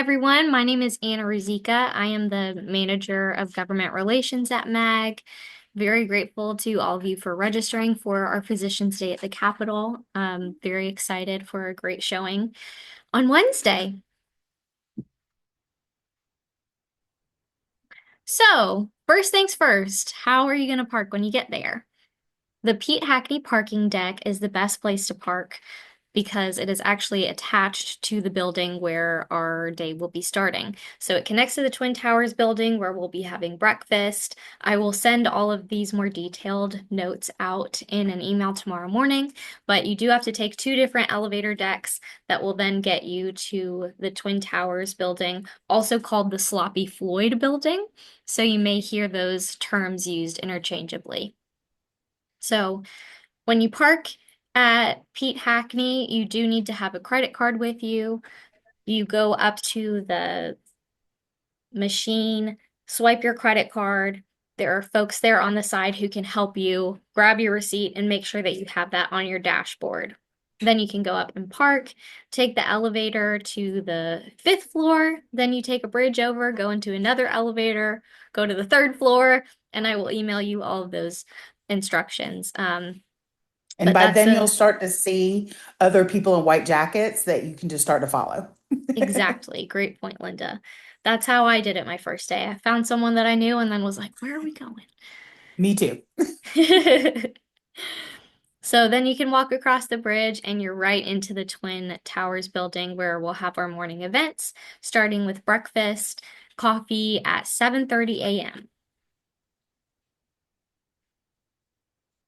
everyone. My name is Anna Ruzika. I am the manager of government relations at MAG. Very grateful to all of you for registering for our Physicians Day at the Capitol. Very excited for a great showing on Wednesday. So, first things first, how are you going to park when you get there? The Pete Hackney parking deck is the best place to park because it is actually attached to the building where our day will be starting. So it connects to the Twin Towers building where we'll be having breakfast. I will send all of these more detailed notes out in an email tomorrow morning, but you do have to take two different elevator decks that will then get you to the Twin Towers building, also called the Sloppy Floyd building. So you may hear those terms used interchangeably. So when you park at Pete Hackney, you do need to have a credit card with you. You go up to the machine, swipe your credit card. There are folks there on the side who can help you grab your receipt and make sure that you have that on your dashboard. Then you can go up and park, take the elevator to the fifth floor. Then you take a bridge over, go into another elevator, go to the third floor, and I will email you all of those instructions. And But by that's then you'll a start to see other people in white jackets that you can just start to follow. Exactly. Great point, Linda. That's how I did it my first day. I found someone that I knew and then was like, where are we going? Me too. So then you can walk across the bridge and you're right into the Twin Towers building where we'll have our morning events, starting with breakfast, coffee at 7:30 a.m.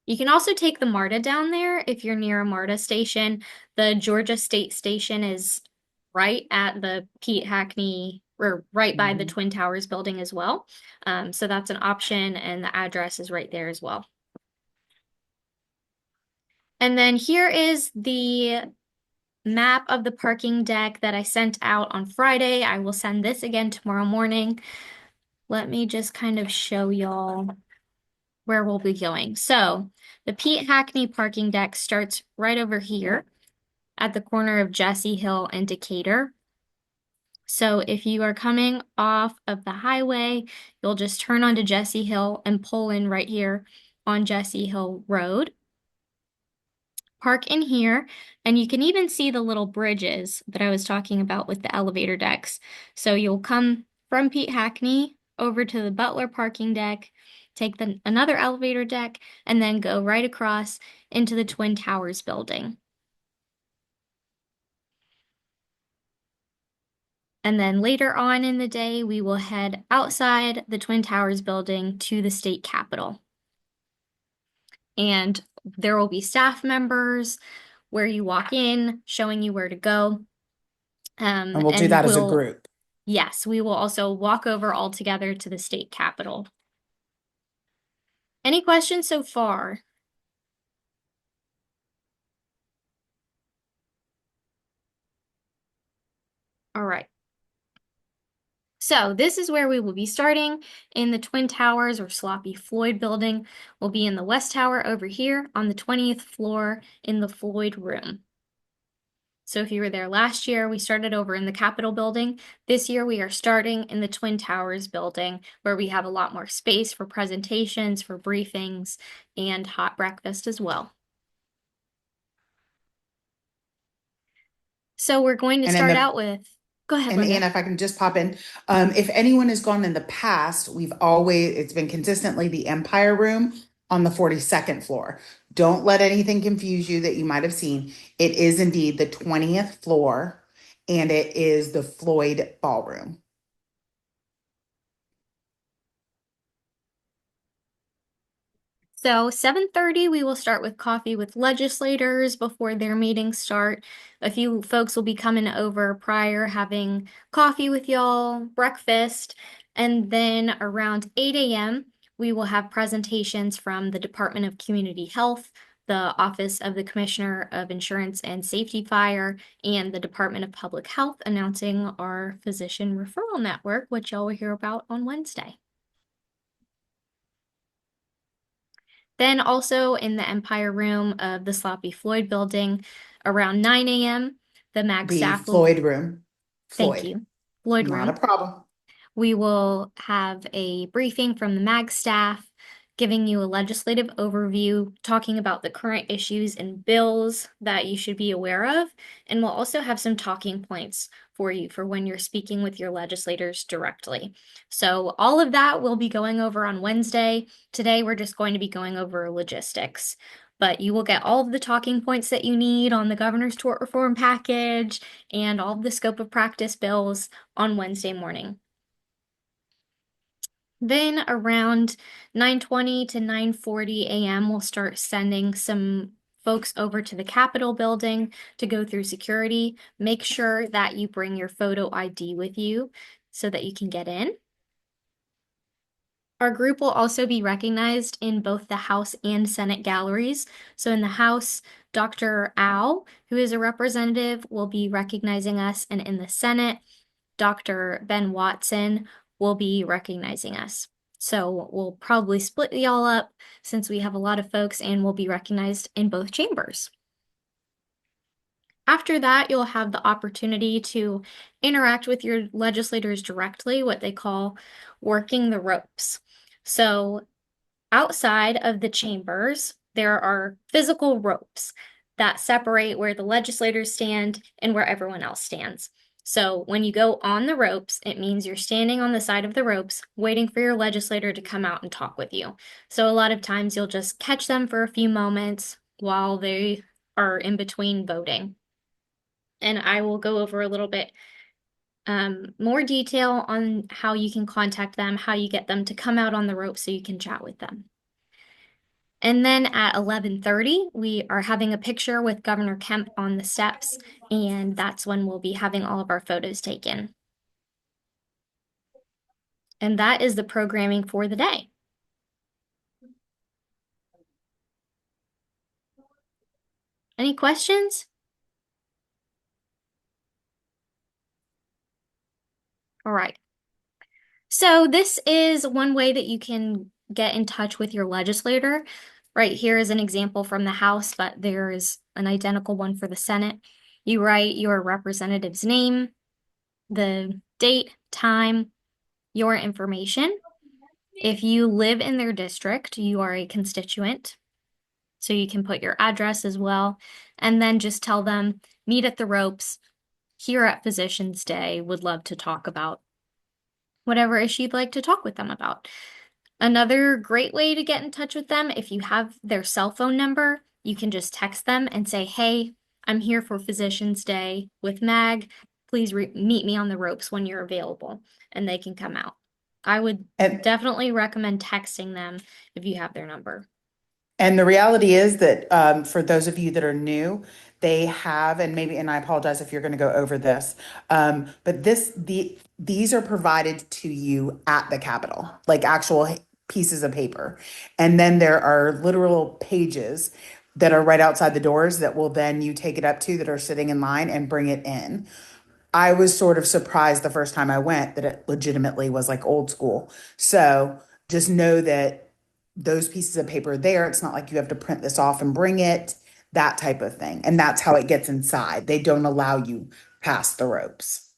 You can also take the MARTA down there if you're near a MARTA station. The Georgia State Station is right at the Pete Hackney or right by the Mhm. Twin Towers building as well. So that's an option, and the address is right there as well. And then here is the map of the parking deck that I sent out on Friday. I will send this again tomorrow morning. Let me just kind of show y'all where we'll be going. So the Pete Hackney parking deck starts right over here at the corner of Jesse Hill and Decatur. So if you are coming off of the highway, you'll just turn onto Jesse Hill and pull in right here on Jesse Hill Road. Park in here, and you can even see the little bridges that I was talking about with the elevator decks. So you'll come from Pete Hackney over to the Butler parking deck, take another elevator deck, and then go right across into the Twin Towers building. And then later on in the day, we will head outside the Twin Towers building to the state capitol. And there will be staff members where you walk in, showing you where to go. And we'll do And that as a we'll, group. yes, we will also walk over all together to the state capitol. Any questions so far? All right. So this is where we will be starting in the Twin Towers or Sloppy Floyd building. We'll be in the West Tower over here on the 20th floor in the Floyd room. So if you were there last year, we started over in the Capitol building. This year, we are starting in the Twin Towers building, where we have a lot more space for presentations, for briefings, and hot breakfast as well. So we're going to And in start the out with, go ahead, and Linda. Anna, if I can just pop in, if anyone has gone in the past, it's been consistently the Empire Room on the 42nd floor. Don't let anything confuse you that you might have seen. It is indeed the 20th floor, and it is the Floyd Ballroom. So 7:30, we will start with coffee with legislators before their meetings start. A few folks will be coming over prior, having coffee with y'all, breakfast, and then around 8 a.m., we will have presentations from the Department of Community Health, the Office of the Commissioner of Insurance and Safety Fire, and the Department of Public Health announcing our physician referral network, which y'all will hear about on Wednesday. Then also in the Empire Room of the Sloppy Floyd building around 9 a.m., the MAG The staff will, Floyd Room. thank Floyd. you. Floyd Not a Room. problem. We will have a briefing from the MAG staff giving you a legislative overview, talking about the current issues and bills that you should be aware of. And we'll also have some talking points for you for when you're speaking with your legislators directly. So, all of that we'll be going over on Wednesday. Today, we're just going to be going over logistics. But you will get all of the talking points that you need on the governor's tort reform package and all of the scope of practice bills on Wednesday morning. Then around 9:20 to 9:40 a.m., we'll start sending some folks over to the Capitol building to go through security. Make sure that you bring your photo ID with you so that you can get in. Our group will also be recognized in both the House and Senate galleries. So in the House, Dr. Au, who is a representative, will be recognizing us, and in the Senate, Dr. Ben Watson will be recognizing us. So we'll probably split y'all up since we have a lot of folks and will be recognized in both chambers. After that, you'll have the opportunity to interact with your legislators directly, what they call working the ropes. So outside of the chambers, there are physical ropes that separate where the legislators stand and where everyone else stands. So when you go on the ropes, it means you're standing on the side of the ropes, waiting for your legislator to come out and talk with you. So a lot of times you'll just catch them for a few moments while they are in between voting. And I will go over a little bit more detail on how you can contact them, how you get them to come out on the rope so you can chat with them. And then at 11:30, we are having a picture with Governor Kemp on the steps, and that's when we'll be having all of our photos taken. And that is the programming for the day. Any questions? All right. So this is one way that you can get in touch with your legislator. Right here is an example from the House, but there is an identical one for the Senate. You write your representative's name, the date, time, your information. If you live in their district, you are a constituent. So you can put your address as well. And then just tell them, meet at the ropes here at Physicians Day. Would love to talk about whatever issue you'd like to talk with them about. Another great way to get in touch with them, if you have their cell phone number, you can just text them and say, hey, I'm here for Physicians Day with Mag. Please meet me on the ropes when you're available, and they can come out. I would And definitely recommend texting them if you have their number. And the reality is that for those of you that are new, they have, and maybe, and I apologize if you're going to go over this, but these are provided to you at the Capitol, like actual pieces of paper, and then there are literal pages that are right outside the doors that will then you take it up to that are sitting in line and bring it in. I was sort of surprised the first time I went that it legitimately was like old school. So just know that those pieces of paper are there. It's not like you have to print this off and bring it, that type of thing. And that's how it gets inside. They don't allow you past the ropes.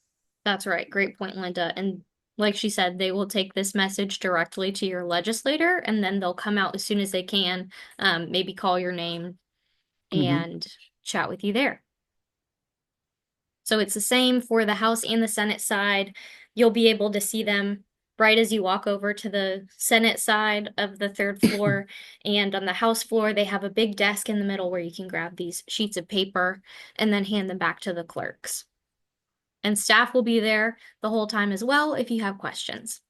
That's right. Great point, Linda. And like she said, they will take this message directly to your legislator and then they'll come out as soon as they can, maybe call your name Mhm. and chat with you there. So it's the same for the House and the Senate side. You'll be able to see them right as you walk over to the Senate side of the third floor. And on the House floor, they have a big desk in the middle where you can grab these sheets of paper and then hand them back to the clerks. And staff will be there the whole time as well if you have questions.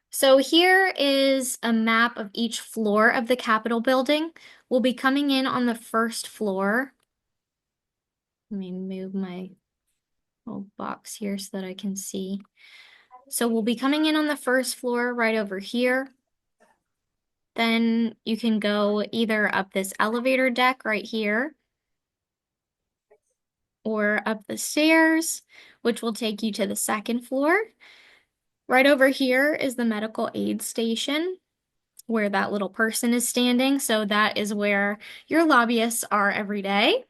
So here is a map of each floor of the Capitol building. We'll be coming in on the first floor. Let me move my little box here so that I can see. So we'll be coming in on the first floor right over here. Then you can go either up this elevator deck right here or up the stairs, which will take you to the second floor. Right over here is the medical aid station where that little person is standing. So that is where your lobbyists are every day.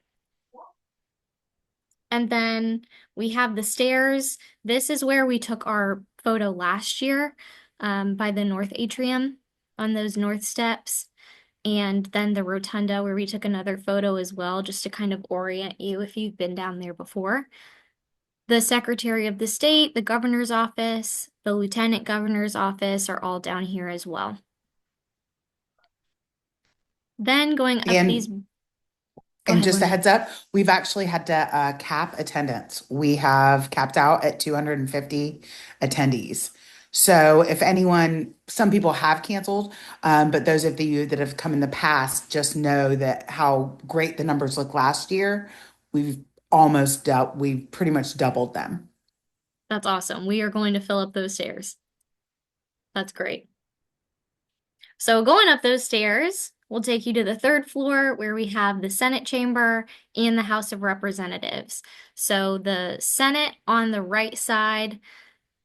And then we have the stairs. This is where we took our photo last year, by the north atrium on those north steps. And then the rotunda where we took another photo as well, just to kind of orient you if you've been down there before. The Secretary of the State, the governor's office, the lieutenant governor's office are all down here as well. Then going up these, And go And ahead, just a Linda. heads up, we've actually had to cap attendance. We have capped out at 250 attendees. So if anyone, some people have canceled, but those of you that have come in the past just know that how great the numbers look last year. We've we've pretty much doubled them. That's awesome. We are going to fill up those stairs. That's great. So going up those stairs will take you to the third floor where we have the Senate chamber and the House of Representatives. So the Senate on the right side,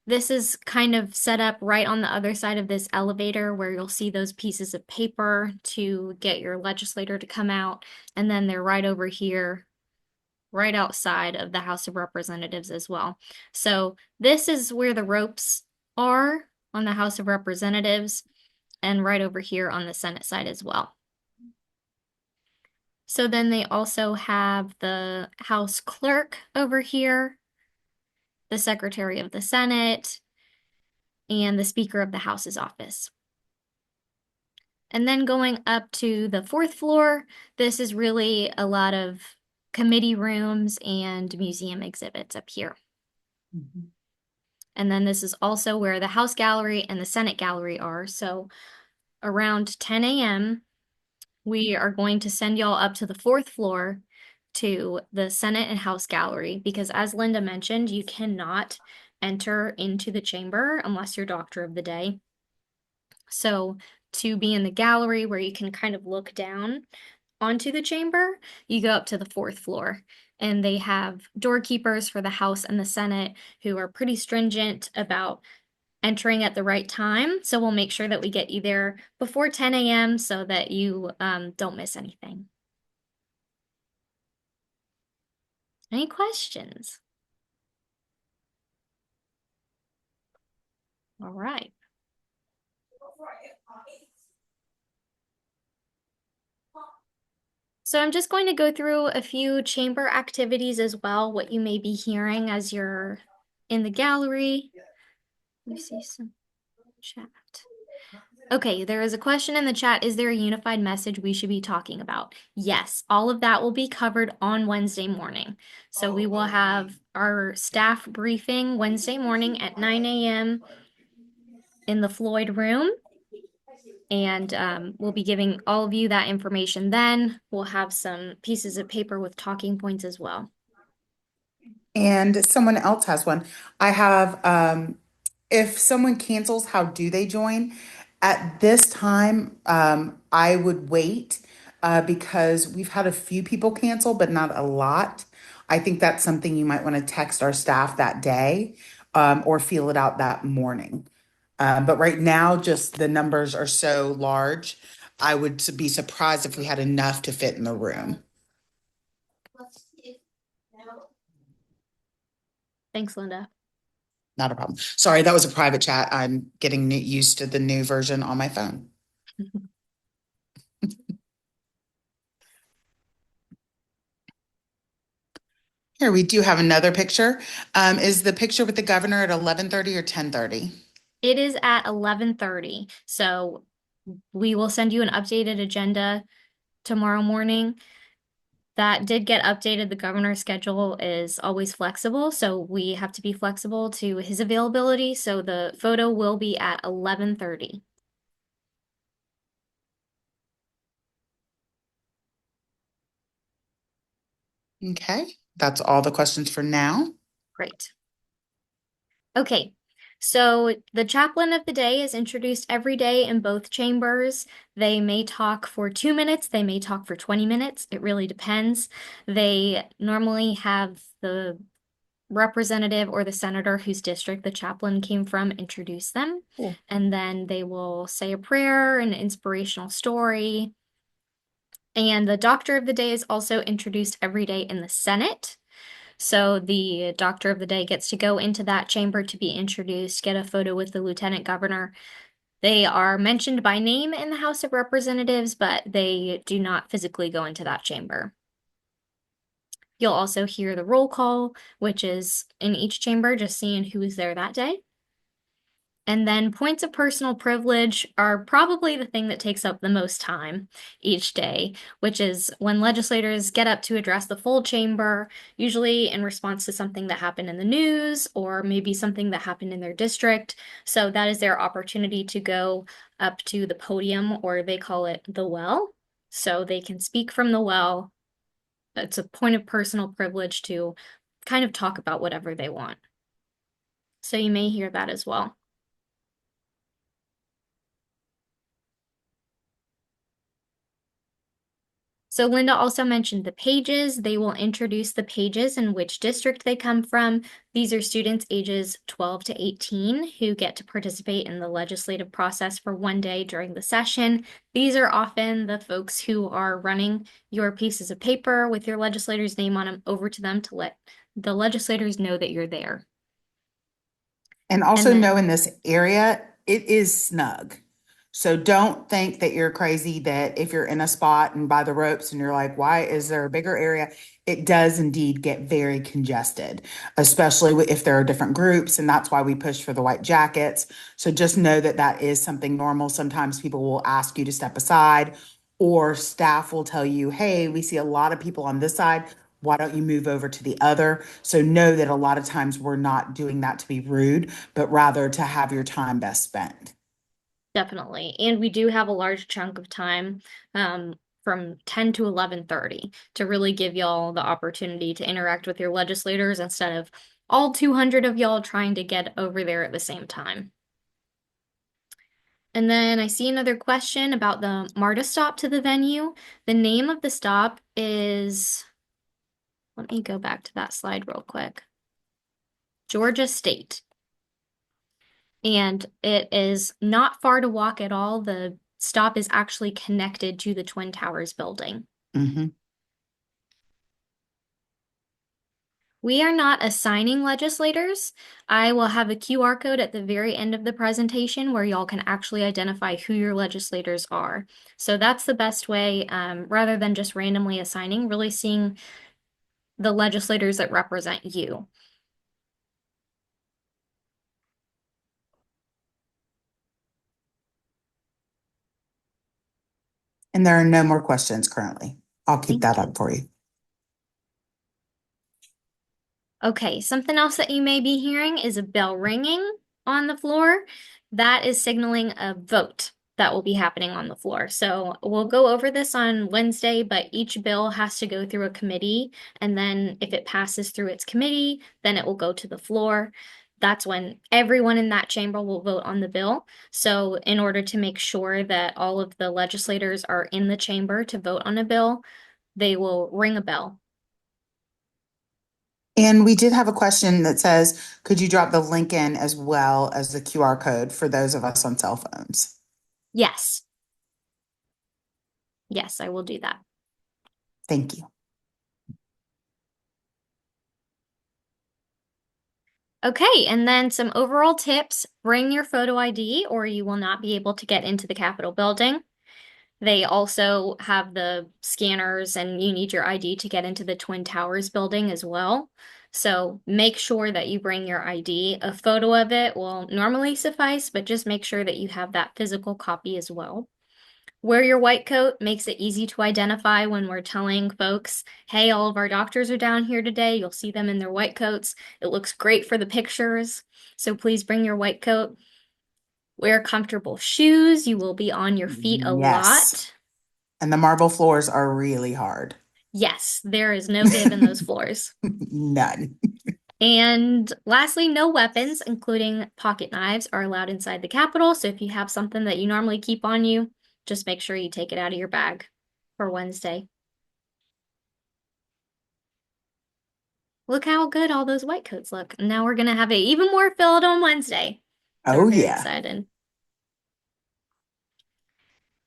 this is kind of set up right on the other side of this elevator where you'll see those pieces of paper to get your legislator to come out. And then they're right over here, right outside of the House of Representatives as well. So this is where the ropes are on the House of Representatives and right over here on the Senate side as well. So then they also have the House clerk over here, the Secretary of the Senate, and the Speaker of the House's office. And then going up to the fourth floor, this is really a lot of committee rooms and museum exhibits up here. Mhm. And then this is also where the House Gallery and the Senate Gallery are. So around 10 a.m., we are going to send y'all up to the fourth floor to the Senate and House Gallery because, as Linda mentioned, you cannot enter into the chamber unless you're Doctor of the Day. So, to be in the gallery where you can kind of look down onto the chamber, you go up to the fourth floor. And they have doorkeepers for the House and the Senate who are pretty stringent about entering at the right time. So we'll make sure that we get you there before 10 a.m. so that you don't miss anything. Any questions? All right. So I'm just going to go through a few chamber activities as well, what you may be hearing as you're in the gallery. Let me see some chat. Okay, there is a question in the chat. Is there a unified message we should be talking about? Yes, all of that will be covered on Wednesday morning. So we will have our staff briefing Wednesday morning at 9 a.m. in the Floyd room. And we'll be giving all of you that information then. We'll have some pieces of paper with talking points as well. And someone else has one. I have, if someone cancels, how do they join? At this time, I would wait because we've had a few people cancel, but not a lot. I think that's something you might want to text our staff that day or feel it out that morning. But right now, just the numbers are so large, I would be surprised if we had enough to fit in the room. Thanks, Linda. Not a problem. Sorry, that was a private chat. I'm getting used to the new version on my phone. Here, we do have another picture. Is the picture with the governor at 11:30 or 10:30? It is at 11:30. So we will send you an updated agenda tomorrow morning. That did get updated. The governor's schedule is always flexible, so we have to be flexible to his availability. So the photo will be at 11:30. Okay, that's all the questions for now. Great. Okay, so the chaplain of the day is introduced every day in both chambers. They may talk for 2 minutes, they may talk for 20 minutes. It really depends. They normally have the representative or the senator whose district the chaplain came from introduce them. Cool. And then they will say a prayer, an inspirational story. And the doctor of the day is also introduced every day in the Senate. So the doctor of the day gets to go into that chamber to be introduced, get a photo with the lieutenant governor. They are mentioned by name in the House of Representatives, but they do not physically go into that chamber. You'll also hear the roll call, which is in each chamber, just seeing who is there that day. And then points of personal privilege are probably the thing that takes up the most time each day, which is when legislators get up to address the full chamber, usually in response to something that happened in the news or maybe something that happened in their district. So that is their opportunity to go up to the podium, or they call it the well. So they can speak from the well. It's a point of personal privilege to kind of talk about whatever they want. So you may hear that as well. So Linda also mentioned the pages. They will introduce the pages and which district they come from. These are students ages 12 to 18 who get to participate in the legislative process for one day during the session. These are often the folks who are running your pieces of paper with your legislator's name on them over to them to let the legislators know that you're there. And And also know then in this area, it is snug. So don't think that you're crazy that if you're in a spot and by the ropes and you're like, why is there a bigger area? It does indeed get very congested, especially if there are different groups. And that's why we push for the white jackets. So just know that that is something normal. Sometimes people will ask you to step aside, or staff will tell you, hey, we see a lot of people on this side. Why don't you move over to the other? So know that a lot of times we're not doing that to be rude, but rather to have your time best spent. definitely. And we do have a large chunk of time from 10 to 11:30 to really give y'all the opportunity to interact with your legislators instead of all 200 of y'all trying to get over there at the same time. And then I see another question about the MARTA stop to the venue. The name of the stop is, let me go back to that slide real quick. Georgia State. And it is not far to walk at all. The stop is actually connected to the Twin Towers building. Mhm. We are not assigning legislators. I will have a QR code at the very end of the presentation where y'all can actually identify who your legislators are. So that's the best way, rather than just randomly assigning, really seeing the legislators that represent you. And there are no more questions currently. I'll keep Thank that you. up for you. Okay, something else that you may be hearing is a bell ringing on the floor. That is signaling a vote that will be happening on the floor. So we'll go over this on Wednesday, but each bill has to go through a committee. And then if it passes through its committee, then it will go to the floor. That's when everyone in that chamber will vote on the bill. So in order to make sure that all of the legislators are in the chamber to vote on a bill, they will ring a bell. And we did have a question that says, could you drop the link in as well as the QR code for those of us on cell phones? Yes. Yes, I will do that. Thank you. Okay, and then some overall tips. Bring your photo ID or you will not be able to get into the Capitol building. They also have the scanners and you need your ID to get into the Twin Towers building as well. So make sure that you bring your ID. A photo of it will normally suffice, but just make sure that you have that physical copy as well. Wear your white coat makes it easy to identify when we're telling folks, hey, all of our doctors are down here today. You'll see them in their white coats. It looks great for the pictures. So please bring your white coat. Wear comfortable shoes. You will be on your feet a Yes. lot. And the marble floors are really hard. Yes, there is no give in those floors. None. And lastly, no weapons, including pocket knives, are allowed inside the Capitol. So if you have something that you normally keep on you, just make sure you take it out of your bag for Wednesday. Look how good all those white coats look. Now we're gonna have it even more filled on Wednesday. So we're Oh, very yeah. excited.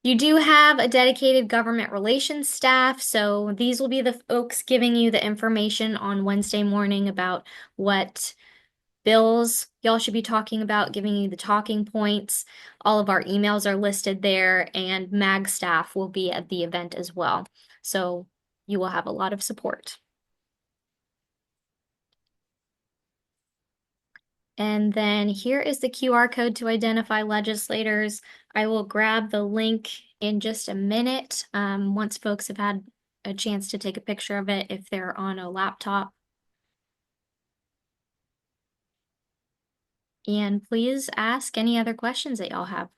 You do have a dedicated government relations staff, so these will be the folks giving you the information on Wednesday morning about what bills y'all should be talking about, giving you the talking points. All of our emails are listed there, and MAG staff will be at the event as well. So you will have a lot of support. And then here is the QR code to identify legislators. I will grab the link in just a minute, once folks have had a chance to take a picture of it if they're on a laptop. And please ask any other questions that y'all have.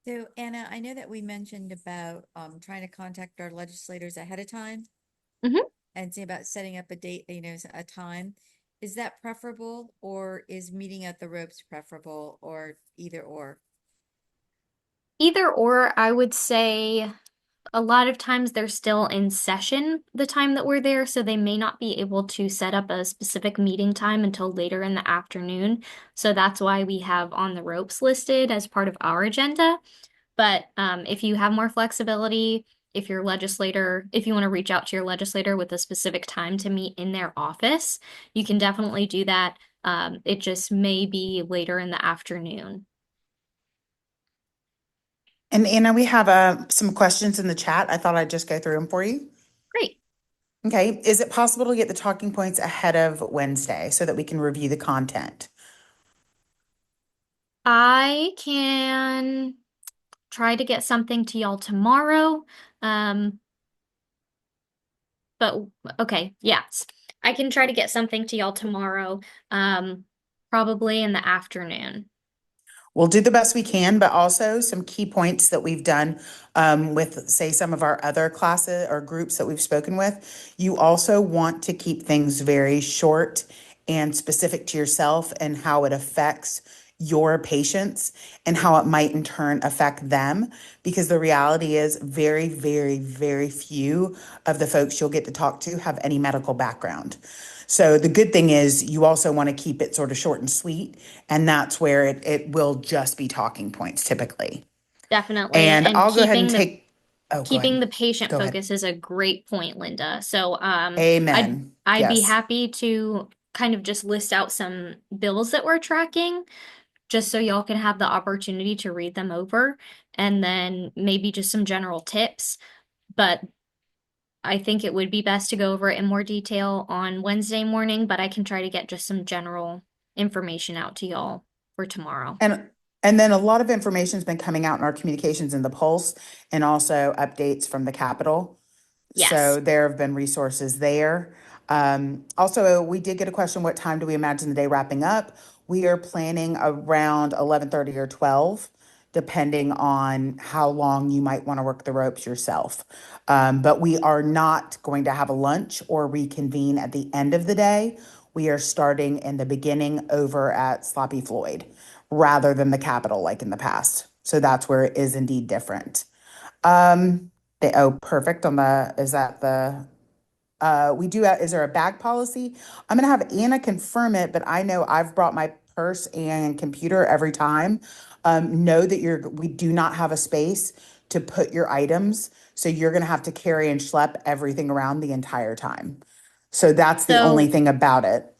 So Anna, I know that we mentioned about trying to contact our legislators ahead of time Mhm. and see about setting up a date, a time. Is that preferable or is meeting at the ropes preferable or either or? Either or, I would say a lot of times they're still in session the time that we're there, so they may not be able to set up a specific meeting time until later in the afternoon. So that's why we have on the ropes listed as part of our agenda. But if you have more flexibility, if your legislator, if you want to reach out to your legislator with a specific time to meet in their office, you can definitely do that. It just may be later in the afternoon. And Anna, we have some questions in the chat. I thought I'd just go through them for you. Great. Okay. Is it possible to get the talking points ahead of Wednesday so that we can review the content? I can try to get something to y'all tomorrow. Um, but okay, yes. I can try to get something to y'all tomorrow, probably in the afternoon. We'll do the best we can, but also some key points that we've done with, say, some of our other classes or groups that we've spoken with. You also want to keep things very short and specific to yourself and how it affects your patients and how it might in turn affect them. Because the reality is, very, very, very few of the folks you'll get to talk to have any medical background. So the good thing is you also want to keep it sort of short and sweet, and that's where it will just be talking points typically. Definitely. And And I'll go ahead and take, oh, go keeping ahead. the patient Go ahead. focus is a great point, Linda. So Amen. I'd be Yes. happy to kind of just list out some bills that we're tracking, just so y'all can have the opportunity to read them over, and then maybe just some general tips. But I think it would be best to go over it in more detail on Wednesday morning, but I can try to get just some general information out to y'all for tomorrow. And and then a lot of information's been coming out in our communications in the Pulse and also updates from the Capitol. Yes. So there have been resources there. Also, we did get a question, what time do we imagine the day wrapping up? We are planning around 11:30 or 12, depending on how long you might want to work the ropes yourself. But we are not going to have a lunch or reconvene at the end of the day. We are starting in the beginning over at Sloppy Floyd rather than the Capitol like in the past. So that's where it is indeed different. Oh, perfect. On the, is that the, we do, is there a bag policy? I'm gonna have Anna confirm it, but I know I've brought my purse and computer every time. Know that we do not have a space to put your items, so you're gonna have to carry and schlep everything around the entire time. So that's the only So thing about it.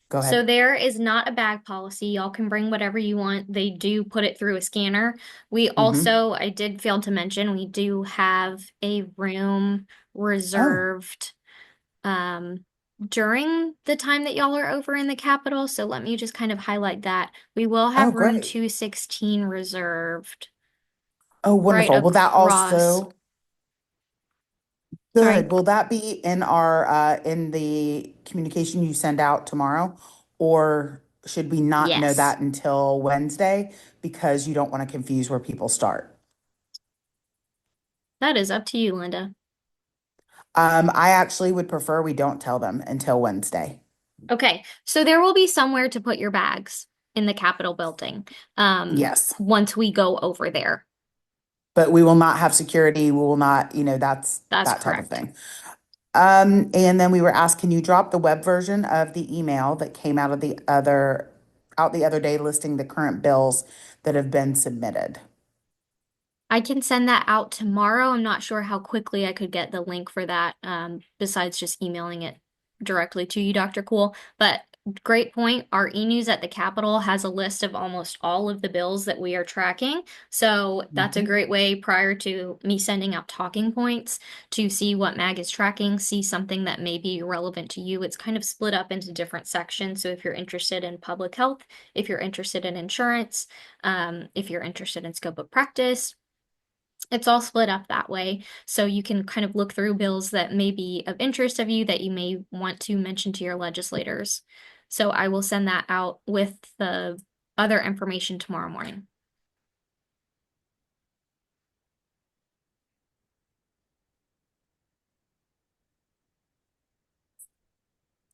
Go So ahead. there is not a bag policy. Y'all can bring whatever you want. They do put it through a scanner. We Mm-hmm. also, I did fail to mention, we do have a room Oh, reserved um during the time that y'all are over in the Capitol. So let me just kind of highlight that. We will oh, have room great. 216 reserved Oh, right wonderful. Will that across. also Sorry. Good. Will that be in the communication you send out tomorrow? Or should we not know Yes. that until Wednesday because you don't want to confuse where people start? That is up to you, Linda. I actually would prefer we don't tell them until Wednesday. Okay, so there will be somewhere to put your bags in the Capitol building, Yes. once we go over there. But we will not have security. We will not, that's That's that type of correct. thing. And then we were asked, can you drop the web version of the email that came out the other day listing the current bills that have been submitted? I can send that out tomorrow. I'm not sure how quickly I could get the link for that, besides just emailing it directly to you, Dr. Cool. But great point. Our e-news at the Capitol has a list of almost all of the bills that we are tracking. So that's a Mhm. great way prior to me sending out talking points to see what MAG is tracking, see something that may be relevant to you. It's kind of split up into different sections. So if you're interested in public health, if you're interested in insurance, if you're interested in scope of practice, it's all split up that way. So you can kind of look through bills that may be of interest of you that you may want to mention to your legislators. So I will send that out with the other information tomorrow morning.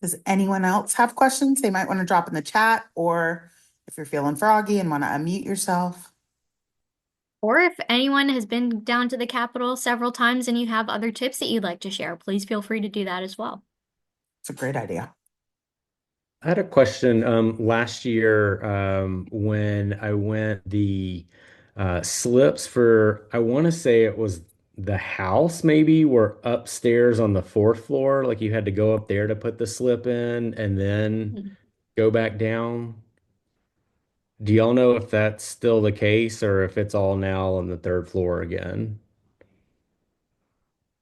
Does anyone else have questions they might want to drop in the chat, or if you're feeling froggy and want to unmute yourself? Or if anyone has been down to the Capitol several times and you have other tips that you'd like to share, please feel free to do that as well. It's a great idea. I had a question. Last year, when I went, the slips for, I want to say it was the house, maybe were upstairs on the fourth floor. Like you had to go up there to put the slip in and then Mhm. go back down. Do y'all know if that's still the case or if it's all now on the third floor again?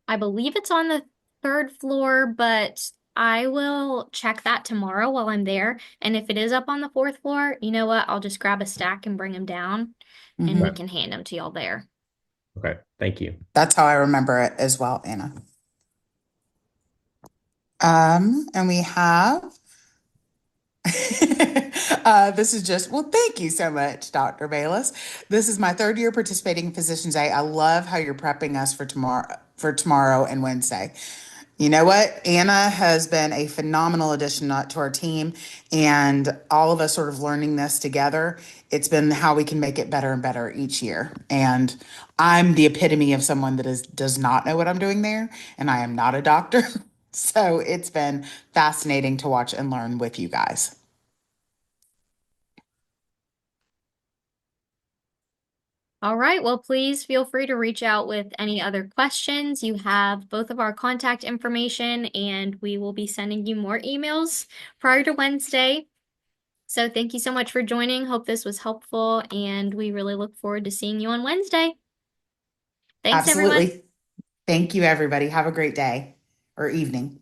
I believe it's on the third floor, but I will check that tomorrow while I'm there. And if it is up on the fourth floor, you know what? I'll just grab a stack and bring them down and we Hmm. Okay. can hand them to y'all there. Okay. Thank you. That's how I remember it as well, Anna. And we have this is just, well, thank you so much, Dr. Bayless. This is my third year participating in Physicians Day. I love how you're prepping us for tomorrow and Wednesday. You know what? Anna has been a phenomenal addition to our team, and all of us sort of learning this together. It's been how we can make it better and better each year. And I'm the epitome of someone that does not know what I'm doing there, and I am not a doctor. So it's been fascinating to watch and learn with you guys. All right. Well, please feel free to reach out with any other questions. You have both of our contact information, and we will be sending you more emails prior to Wednesday. So thank you so much for joining. Hope this was helpful, and we really look forward to seeing you on Wednesday. Thanks, everyone. Absolutely. Thank you, everybody. Have a great day or evening.